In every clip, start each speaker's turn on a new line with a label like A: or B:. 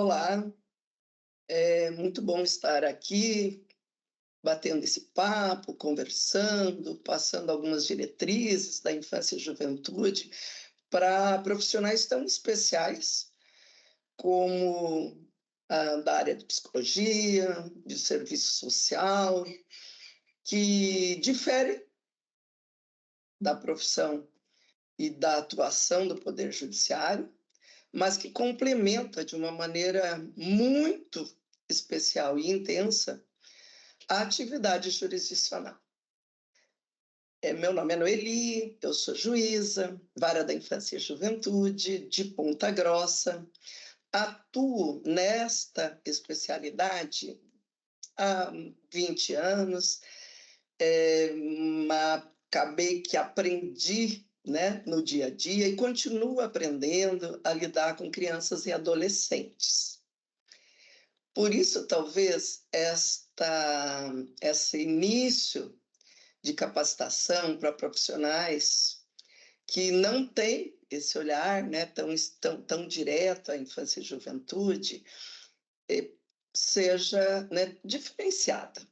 A: Olá, é muito bom estar aqui, batendo esse papo, conversando, passando algumas diretrizes da infância e juventude para profissionais tão especiais como da área de psicologia, de serviço social, que difere da profissão e da atuação do Poder Judiciário, mas que complementa de uma maneira muito especial e intensa a atividade jurisdicional. Meu nome é Noeli, eu sou juíza, vara da infância e juventude, de Ponta Grossa. Atuo nesta especialidade há 20 anos, acabei que aprendi, né, no dia a dia e continuo aprendendo a lidar com crianças e adolescentes. Por isso, talvez, esse início de capacitação para profissionais que não têm esse olhar, né, tão direto à infância e juventude, seja, né, diferenciada.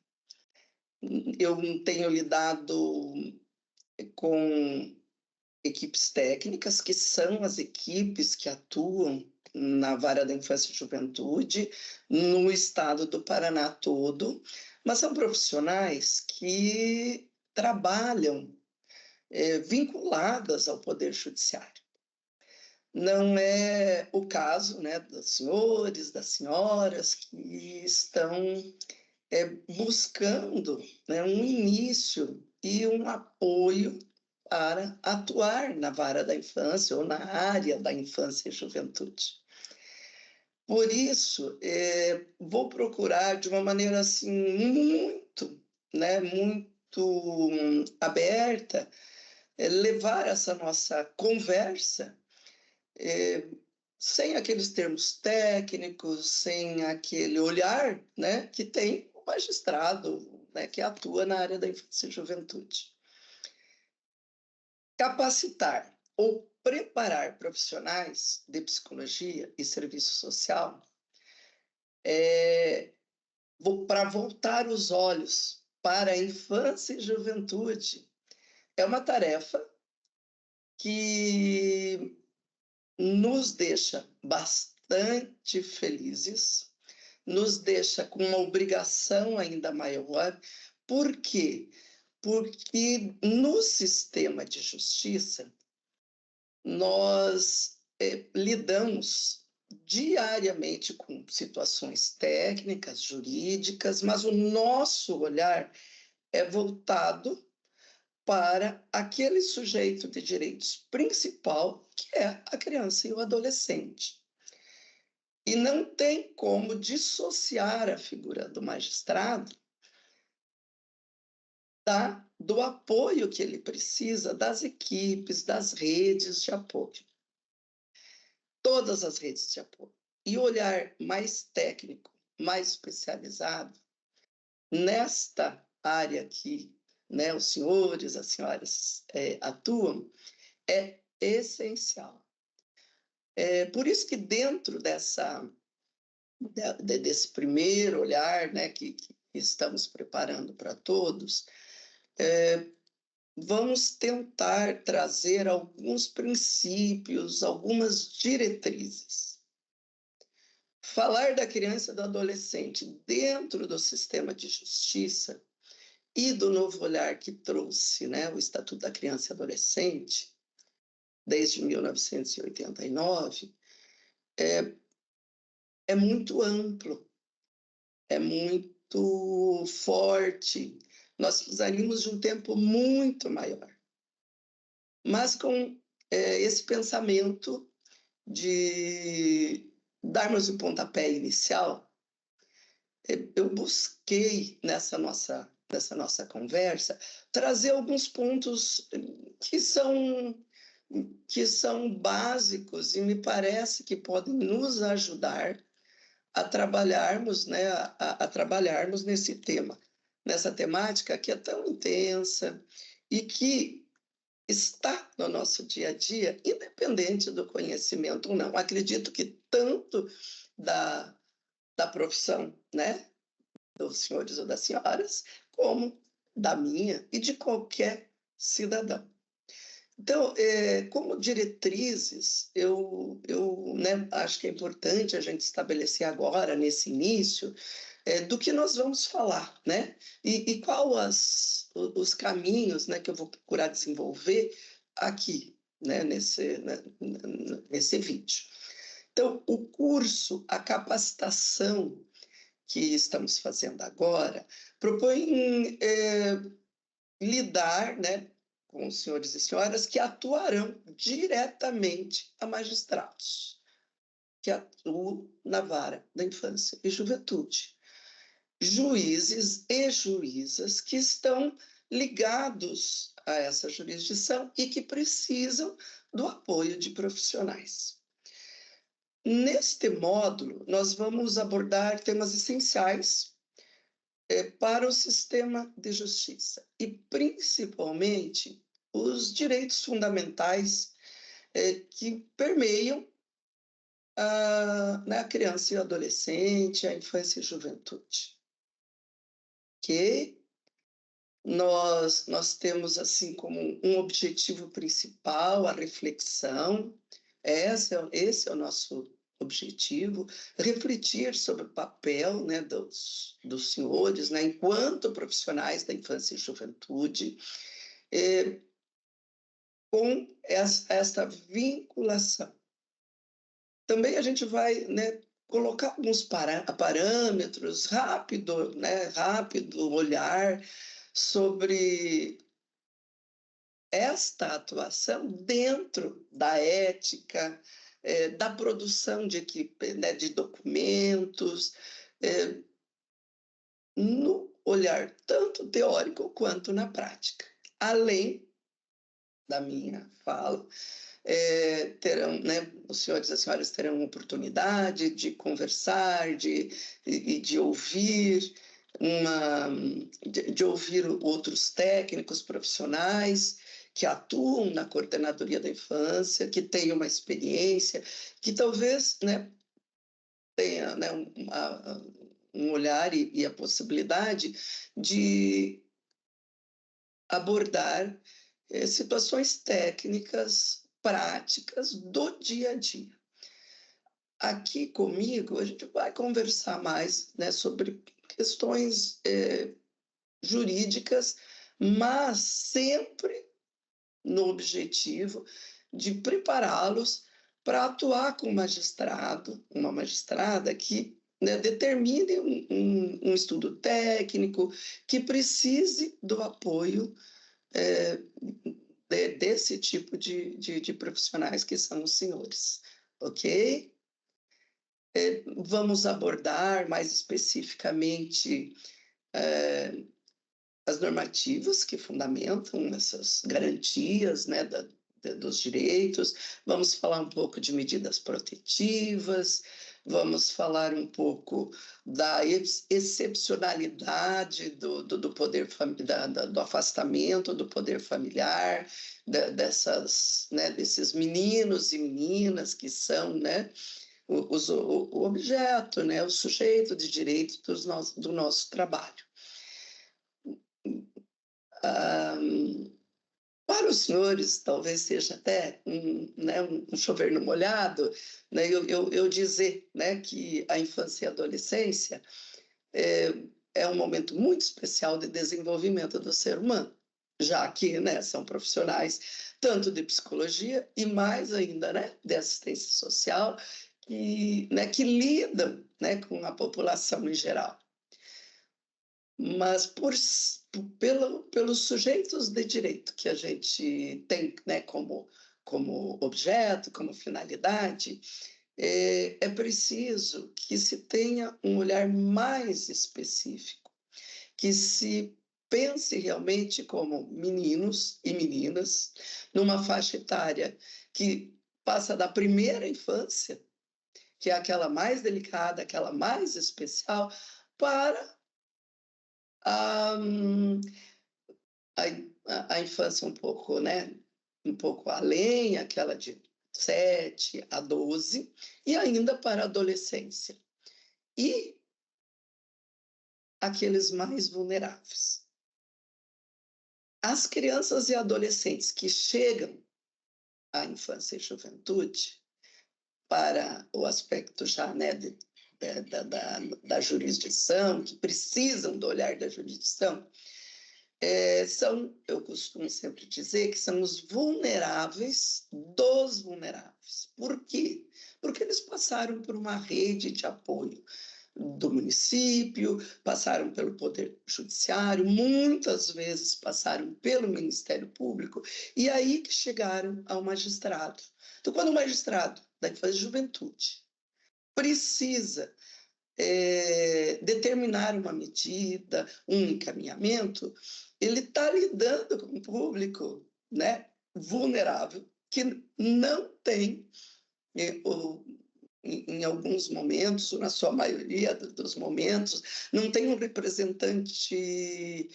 A: Eu tenho lidado com equipes técnicas, que são as equipes que atuam na vara da infância e juventude, no estado do Paraná todo, mas são profissionais que trabalham vinculadas ao Poder Judiciário. Não é o caso, né, dos senhores, das senhoras que estão buscando, né, um início e um apoio para atuar na vara da infância ou na área da infância e juventude. Por isso, vou procurar de uma maneira assim muito, né, muito aberta, levar essa nossa conversa sem aqueles termos técnicos, sem aquele olhar, né, que tem o magistrado, né, que atua na área da infância e juventude. Capacitar ou preparar profissionais de psicologia e serviço social para voltar os olhos para a infância e juventude é uma tarefa que nos deixa bastante felizes, nos deixa com uma obrigação ainda maior. Por quê? Porque no sistema de justiça, nós lidamos diariamente com situações técnicas, jurídicas, mas o nosso olhar é voltado para aquele sujeito de direitos principal, que é a criança e o adolescente. E não tem como dissociar a figura do magistrado do apoio que ele precisa das equipes, das redes de apoio. Todas as redes de apoio. E olhar mais técnico, mais especializado nesta área que, né, os senhores, as senhoras atuam, é essencial. Por isso que dentro desse primeiro olhar, né, que estamos preparando para todos, vamos tentar trazer alguns princípios, algumas diretrizes. Falar da criança e do adolescente dentro do sistema de justiça e do novo olhar que trouxe, né, o Estatuto da Criança e Adolescente, desde 1989, é muito amplo, é muito forte. Nós precisaríamos de um tempo muito maior. Mas com esse pensamento de darmos o pontapé inicial, eu busquei nessa nossa conversa trazer alguns pontos que são básicos e me parece que podem nos ajudar a trabalharmos, né, a trabalharmos nesse tema, nessa temática que é tão intensa e que está no nosso dia a dia, independente do conhecimento ou não. Acredito que tanto da, da profissão, né, dos senhores ou das senhoras, como da minha e de qualquer cidadão. Então, como diretrizes, né, acho que é importante a gente estabelecer agora, nesse início, do que nós vamos falar, né? E qual os caminhos, né, que eu vou procurar desenvolver aqui, né, nesse vídeo. Então, o curso, a capacitação que estamos fazendo agora, propõe lidar, né, com os senhores e senhoras que atuarão diretamente a magistrados, que atuam na vara da infância e juventude. Juízes e juízas que estão ligados a essa jurisdição e que precisam do apoio de profissionais. Neste módulo, nós vamos abordar temas essenciais para o sistema de justiça e, principalmente, os direitos fundamentais que permeiam a criança e o adolescente, a infância e a juventude. Ok? Nós temos assim como um objetivo principal a reflexão. Esse é o nosso objetivo, refletir sobre o papel, né, dos senhores, né, enquanto profissionais da infância e juventude, com essa vinculação. Também a gente vai, né, colocar alguns parâmetros, rápido olhar sobre esta atuação dentro da ética, da produção de equipe, né, de documentos, no olhar tanto teórico quanto na prática. Além da minha fala, terão, né, os senhores e as senhoras terão oportunidade de conversar, de ouvir de ouvir outros técnicos profissionais que atuam na coordenadoria da infância, que têm uma experiência, que talvez, né, tenha, né, um olhar e a possibilidade de abordar situações técnicas, práticas do dia a dia. Aqui comigo, a gente vai conversar mais, né, sobre questões jurídicas, mas sempre no objetivo de prepará-los para atuar com um magistrado, uma magistrada que, né, determine um estudo técnico, que precise do apoio desse tipo de profissionais que são os senhores, ok? Vamos abordar mais especificamente as normativas que fundamentam essas garantias, né, dos direitos, vamos falar um pouco de medidas protetivas, vamos falar um pouco da excepcionalidade do poder do afastamento do poder familiar, desses meninos e meninas que são, né, o objeto, né, o sujeito de direito do nosso trabalho. Para os senhores, talvez seja até um chover no molhado, né, eu dizer, né, que a infância e a adolescência é um momento muito especial de desenvolvimento do ser humano, já que, né, são profissionais tanto de psicologia e mais ainda, né, de assistência social, que lidam, né, com a população em geral. Mas pelos sujeitos de direito que a gente tem, né, como objeto, como finalidade, é preciso que se tenha um olhar mais específico, que se pense realmente como meninos e meninas, numa faixa etária que passa da primeira infância, que é aquela mais delicada, aquela mais especial, para a infância um pouco, né, um pouco além, aquela de 7 a 12, e ainda para a adolescência. E aqueles mais vulneráveis. As crianças e adolescentes que chegam à infância e juventude, para o aspecto já, né, da jurisdição, que precisam do olhar da jurisdição, eu costumo sempre dizer que são os vulneráveis dos vulneráveis. Por quê? Porque eles passaram por uma rede de apoio do município, passaram pelo Poder Judiciário, muitas vezes passaram pelo Ministério Público, e aí que chegaram ao magistrado. Então, quando o magistrado da Infância e Juventude precisa determinar uma medida, um encaminhamento, ele está lidando com um público, né, vulnerável, que não tem em alguns momentos, ou na sua maioria dos momentos, não tem um representante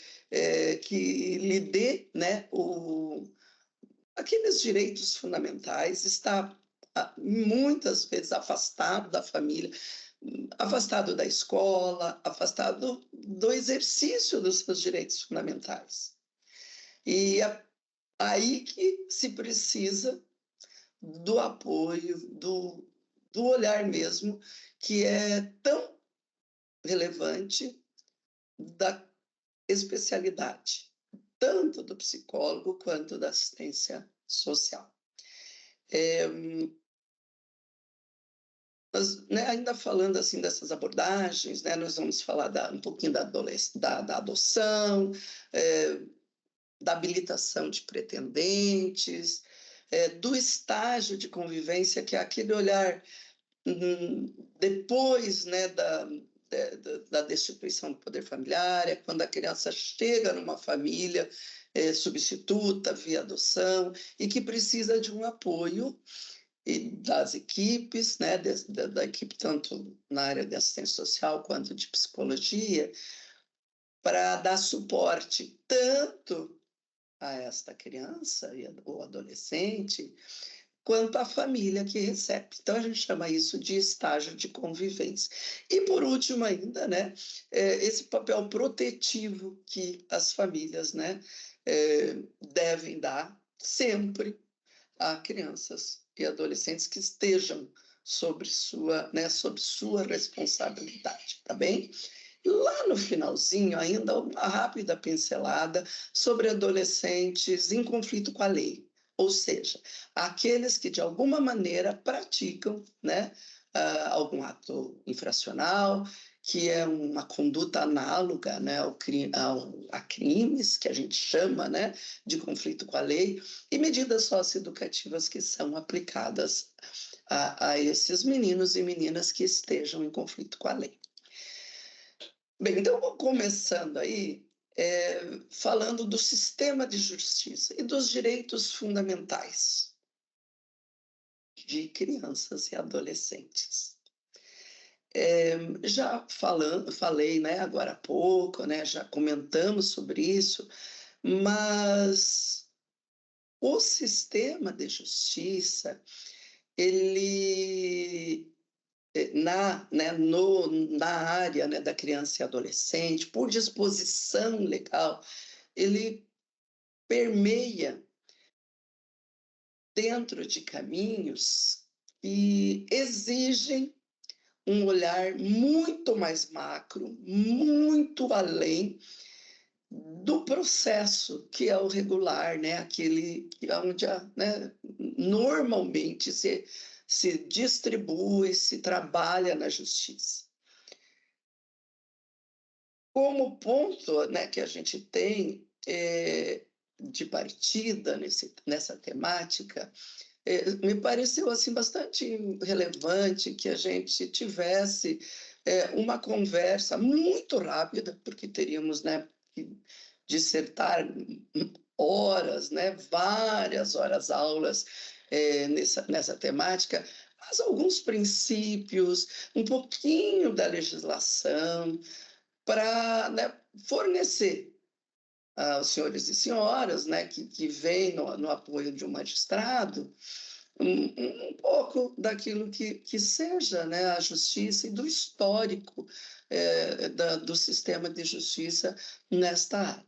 A: que lhe dê, né, aqueles direitos fundamentais, está muitas vezes afastado da família, afastado da escola, afastado do exercício dos seus direitos fundamentais. E é aí que se precisa do apoio, do olhar mesmo, que é tão relevante da especialidade, tanto do psicólogo quanto da assistência social. Mas, né, ainda falando assim dessas abordagens, né, nós vamos falar um pouquinho da adoção, da habilitação de pretendentes, do estágio de convivência, que é aquele olhar depois, né, da destituição do poder familiar, é quando a criança chega numa família substituta via adoção e que precisa de um apoio e das equipes, né, da equipe tanto na área de assistência social quanto de psicologia, para dar suporte tanto a esta criança ou adolescente, quanto à família que recebe. Então, a gente chama isso de estágio de convivência. E, por último ainda, né, esse papel protetivo que as famílias, né, devem dar sempre a crianças e adolescentes que estejam sob sua responsabilidade, tá bem? E lá no finalzinho, ainda uma rápida pincelada sobre adolescentes em conflito com a lei, ou seja, aqueles que de alguma maneira praticam, né, algum ato infracional, que é uma conduta análoga, né, a crimes, que a gente chama, né, de conflito com a lei, e medidas socioeducativas que são aplicadas a esses meninos e meninas que estejam em conflito com a lei. Bem, então, começando aí, falando do sistema de justiça e dos direitos fundamentais de crianças e adolescentes. Já falei, né, agora há pouco, né, já comentamos sobre isso, mas o sistema de justiça, ele na área, né, da criança e adolescente, por disposição legal, ele permeia dentro de caminhos que exigem um olhar muito mais macro, muito além do processo que é o regular, né? Aquele onde normalmente se distribui, se trabalha na justiça. Como ponto, né, que a gente tem de partida nessa temática, me pareceu assim bastante relevante que a gente tivesse uma conversa muito rápida, porque teríamos, né, que dissertar horas, né, várias horas aulas nessa temática, mas alguns princípios, um pouquinho da legislação, para, né, fornecer aos senhores e senhoras, né, que vêm no apoio de um magistrado, um pouco daquilo que seja, né, a justiça e do histórico do sistema de justiça nesta área.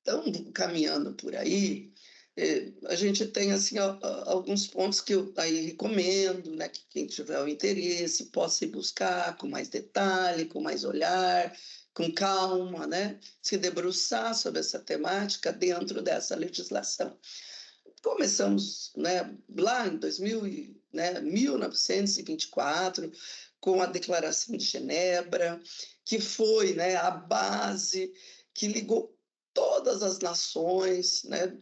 A: Então, caminhando por aí, a gente tem assim, alguns pontos que eu aí recomendo, né, que quem tiver o interesse possa ir buscar com mais detalhe, com mais olhar, com calma, né, se debruçar sobre essa temática dentro dessa legislação. Começamos, né, lá em 1924, com a Declaração de Genebra, que foi, né, a base que ligou todas as nações, né,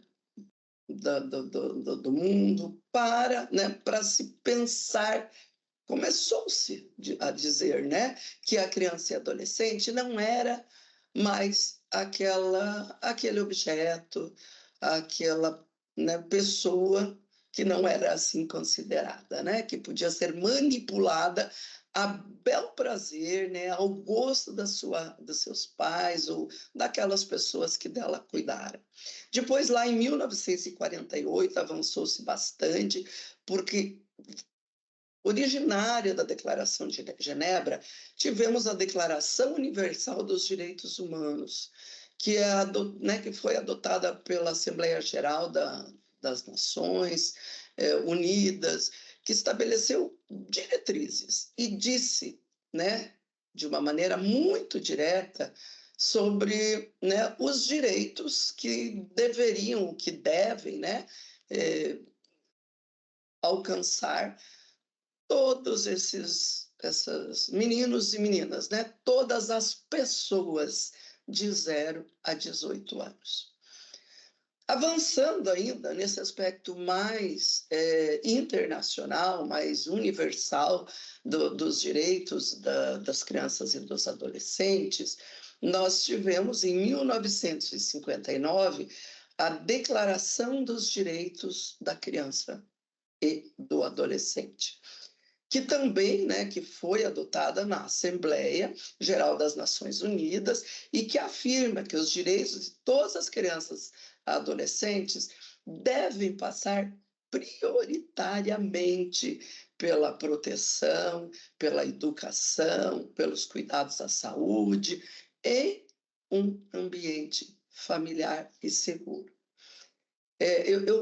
A: do mundo para se pensar. Começou-se a dizer, né, que a criança e adolescente não era mais aquele objeto, aquela, né, pessoa que não era assim considerada, né, que podia ser manipulada a bel prazer, né, ao gosto dos seus pais ou daquelas pessoas que dela cuidaram. Depois, lá em 1948, avançou-se bastante, porque originária da Declaração de Genebra, tivemos a Declaração Universal dos Direitos Humanos, que foi adotada pela Assembleia Geral das Nações Unidas, que estabeleceu diretrizes e disse, né, de uma maneira muito direta, sobre, né, os direitos que deveriam, que devem, né, alcançar todos esses meninos e meninas, né? Todas as pessoas de 0 a 18 anos. Avançando ainda nesse aspecto mais internacional, mais universal dos direitos das crianças e dos adolescentes, nós tivemos em 1959 a Declaração dos Direitos da Criança e do Adolescente, que também, né, que foi adotada na Assembleia Geral das Nações Unidas e que afirma que os direitos de todas as crianças e adolescentes devem passar prioritariamente pela proteção, pela educação, pelos cuidados à saúde, em um ambiente familiar e seguro.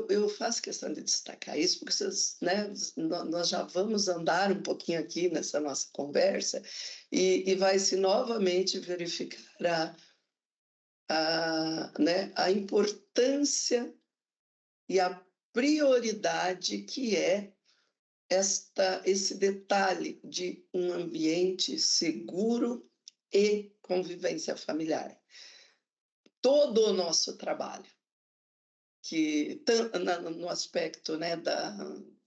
A: Eu faço questão de destacar isso, porque vocês, né, nós já vamos andar um pouquinho aqui nessa nossa conversa e vai se novamente verificar né, a importância e a prioridade que é esse detalhe de um ambiente seguro e convivência familiar. Todo o nosso trabalho, que no aspecto, né,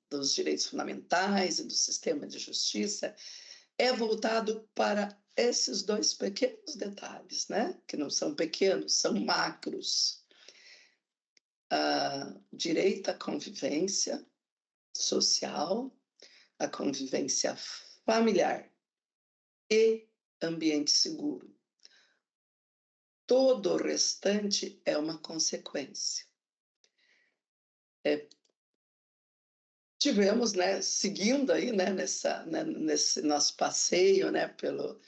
A: dos direitos fundamentais e do sistema de justiça, é voltado para esses dois pequenos detalhes, né, que não são pequenos, são macros. Direito à convivência social, a convivência familiar e ambiente seguro. Todo o restante é uma consequência. Tivemos, né, seguindo aí, né, nesse nosso passeio, né, pelo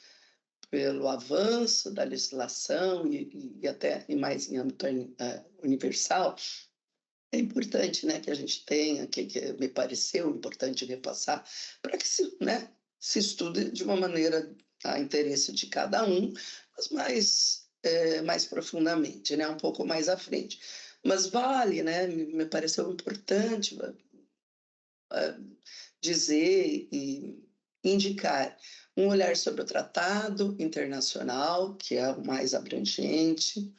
A: avanço da legislação e até mais em âmbito universal, é importante, né, que a gente tenha, que me pareceu importante repassar, para que se estude de uma maneira a interesse de cada um, mas mais profundamente, né, um pouco mais à frente. Mas vale, né, me pareceu importante dizer e indicar um olhar sobre o Tratado Internacional, que é o mais abrangente,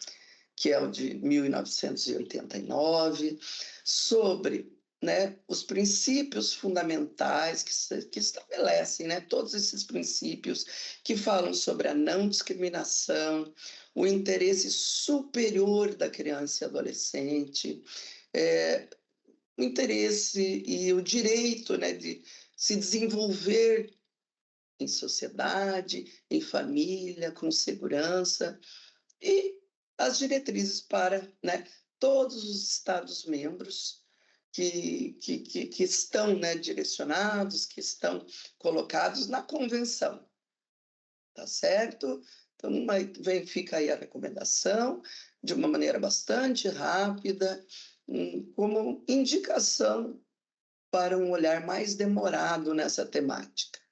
A: que é o de 1989, sobre, né, os princípios fundamentais que estabelecem, né, todos esses princípios que falam sobre a não discriminação, o interesse superior da criança e adolescente, o interesse e o direito, né, de se desenvolver em sociedade, em família, com segurança, e as diretrizes para, né, todos os Estados-membros que estão, né, direcionados, que estão colocados na convenção, tá certo? Então, fica aí a recomendação, de uma maneira bastante rápida, como indicação para um olhar mais demorado nessa temática.